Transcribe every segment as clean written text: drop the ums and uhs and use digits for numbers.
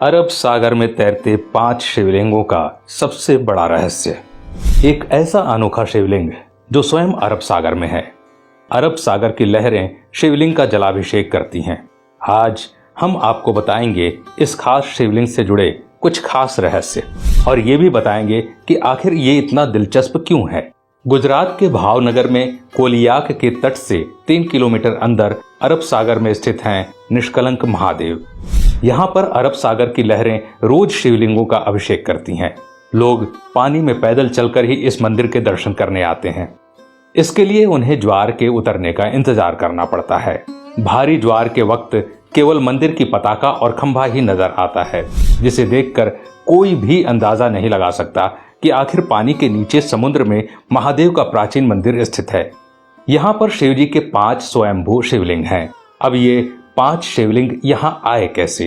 अरब सागर में तैरते 5 शिवलिंगों का सबसे बड़ा रहस्य। एक ऐसा अनोखा शिवलिंग जो स्वयं अरब सागर में है। अरब सागर की लहरें शिवलिंग का जलाभिषेक करती हैं। आज हम आपको बताएंगे इस खास शिवलिंग से जुड़े कुछ खास रहस्य और ये भी बताएंगे कि आखिर ये इतना दिलचस्प क्यों है। गुजरात के भावनगर में कोलियाक के तट से 3 किलोमीटर अंदर अरब सागर में स्थित हैं निष्कलंक महादेव। यहाँ पर अरब सागर की लहरें रोज शिवलिंगों का अभिषेक करती हैं। लोग पानी में पैदल चलकर ही इस मंदिर के दर्शन करने आते हैं। इसके लिए उन्हें ज्वार के उतरने का इंतजार करना पड़ता है। भारी ज्वार के वक्त केवल मंदिर की पताका और खंभा ही नजर आता है, जिसे देखकर कोई भी अंदाजा नहीं लगा सकता कि आखिर पानी के नीचे समुद्र में महादेव का प्राचीन मंदिर स्थित है। यहाँ पर शिव जी के 5 स्वयंभू शिवलिंग हैं। अब ये 5 शिवलिंग यहाँ आए कैसे?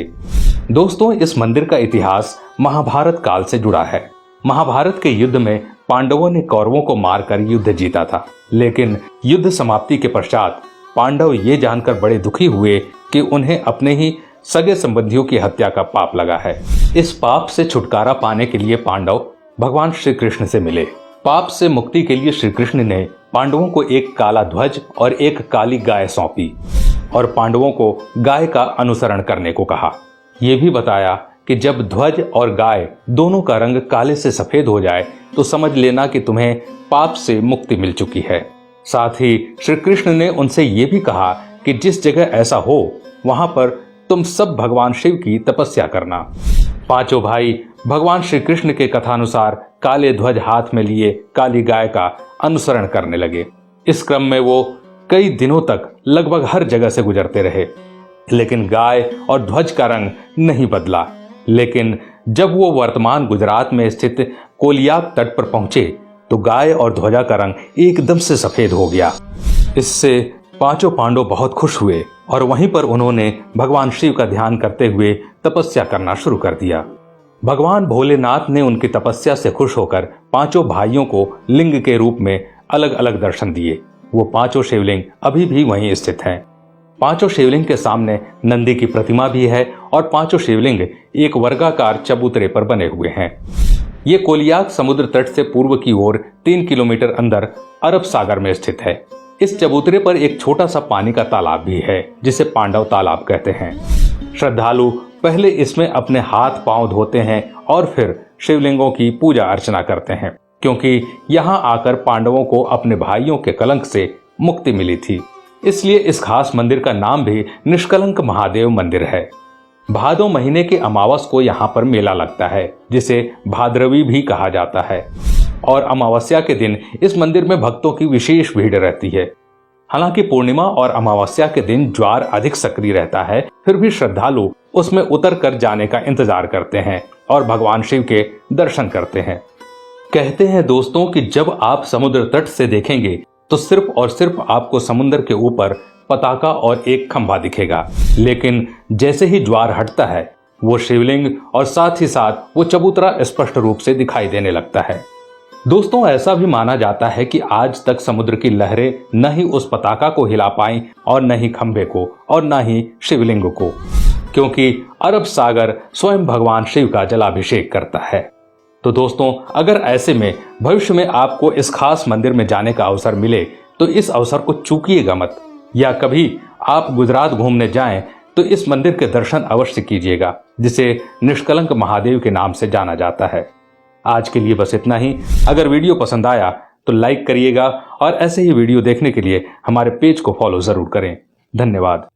दोस्तों, इस मंदिर का इतिहास महाभारत काल से जुड़ा है। महाभारत के युद्ध में पांडवों ने कौरवों को मारकर युद्ध जीता था, लेकिन युद्ध समाप्ति के पश्चात पांडव ये जानकर बड़े दुखी हुए कि उन्हें अपने ही सगे संबंधियों की हत्या का पाप लगा है। इस पाप से छुटकारा पाने के लिए पांडव भगवान श्री कृष्ण से मिले। पाप से मुक्ति के लिए श्री कृष्ण ने पांडवों को एक काला ध्वज और एक काली गाय सौंपी और पांडवों को गाय का अनुसरण करने को कहा। यह भी बताया कि जब ध्वज और गाय दोनों का रंग काले से सफेद हो जाए तो समझ लेना कि तुम्हें पाप से मुक्ति मिल चुकी है। साथ ही श्री कृष्ण ने उनसे ये भी कहा कि जिस जगह ऐसा हो वहां पर तुम सब भगवान शिव की तपस्या करना। पांचों भाई भगवान श्री कृष्ण के कथानुसार काले ध्वज हाथ में लिए काली गाय का अनुसरण करने लगे। इस क्रम में वो कई दिनों तक लगभग हर जगह से गुजरते रहे, लेकिन गाय और ध्वज का रंग नहीं बदला। लेकिन जब वो वर्तमान गुजरात में स्थित कोलियाक तट पर पहुंचे तो गाय और ध्वजा का रंग एकदम से सफेद हो गया। इससे पांचों पांडव बहुत खुश हुए और वहीं पर उन्होंने भगवान शिव का ध्यान करते हुए तपस्या करना शुरू कर दिया। भगवान भोलेनाथ ने उनकी तपस्या से खुश होकर पांचों भाइयों को लिंग के रूप में अलग अलग दर्शन दिए। वो पांचों शिवलिंग अभी भी वहीं स्थित हैं। पांचों शिवलिंग के सामने नंदी की प्रतिमा भी है और पांचों शिवलिंग एक वर्गाकार चबूतरे पर बने हुए हैं। ये कोलियाक समुद्र तट से पूर्व की ओर 3 किलोमीटर अंदर अरब सागर में स्थित है। इस चबूतरे पर एक छोटा सा पानी का तालाब भी है, जिसे पांडव तालाब कहते हैं। श्रद्धालु पहले इसमें अपने हाथ पांव धोते हैं और फिर शिवलिंगों की पूजा अर्चना करते हैं, क्योंकि यहाँ आकर पांडवों को अपने भाइयों के कलंक से मुक्ति मिली थी। इसलिए इस खास मंदिर का नाम भी निष्कलंक महादेव मंदिर है। भादो महीने के अमावस को यहाँ पर मेला लगता है, जिसे भाद्रवी भी कहा जाता है, और अमावस्या के दिन इस मंदिर में भक्तों की विशेष भीड़ रहती है। हालांकि पूर्णिमा और अमावस्या के दिन ज्वार अधिक सक्रिय रहता है, फिर भी श्रद्धालु उसमें उतर कर जाने का इंतजार करते हैं और भगवान शिव के दर्शन करते हैं। कहते हैं दोस्तों कि जब आप समुद्र तट से देखेंगे तो सिर्फ और सिर्फ आपको समुद्र के ऊपर पताका और एक खंभा दिखेगा, लेकिन जैसे ही ज्वार हटता है वो शिवलिंग और साथ ही साथ वो चबूतरा स्पष्ट रूप से दिखाई देने लगता है। दोस्तों, ऐसा भी माना जाता है कि आज तक समुद्र की लहरें न ही उस पताका को हिला पाई और न ही खंभे को और न ही शिवलिंग को, क्योंकि अरब सागर स्वयं भगवान शिव का जलाभिषेक करता है। तो दोस्तों, अगर ऐसे में भविष्य में आपको इस खास मंदिर में जाने का अवसर मिले तो इस अवसर को चूकिएगा मत, या कभी आप गुजरात घूमने जाएं तो इस मंदिर के दर्शन अवश्य कीजिएगा, जिसे निष्कलंक महादेव के नाम से जाना जाता है। आज के लिए बस इतना ही। अगर वीडियो पसंद आया तो लाइक करिएगा और ऐसे ही वीडियो देखने के लिए हमारे पेज को फॉलो जरूर करें। धन्यवाद।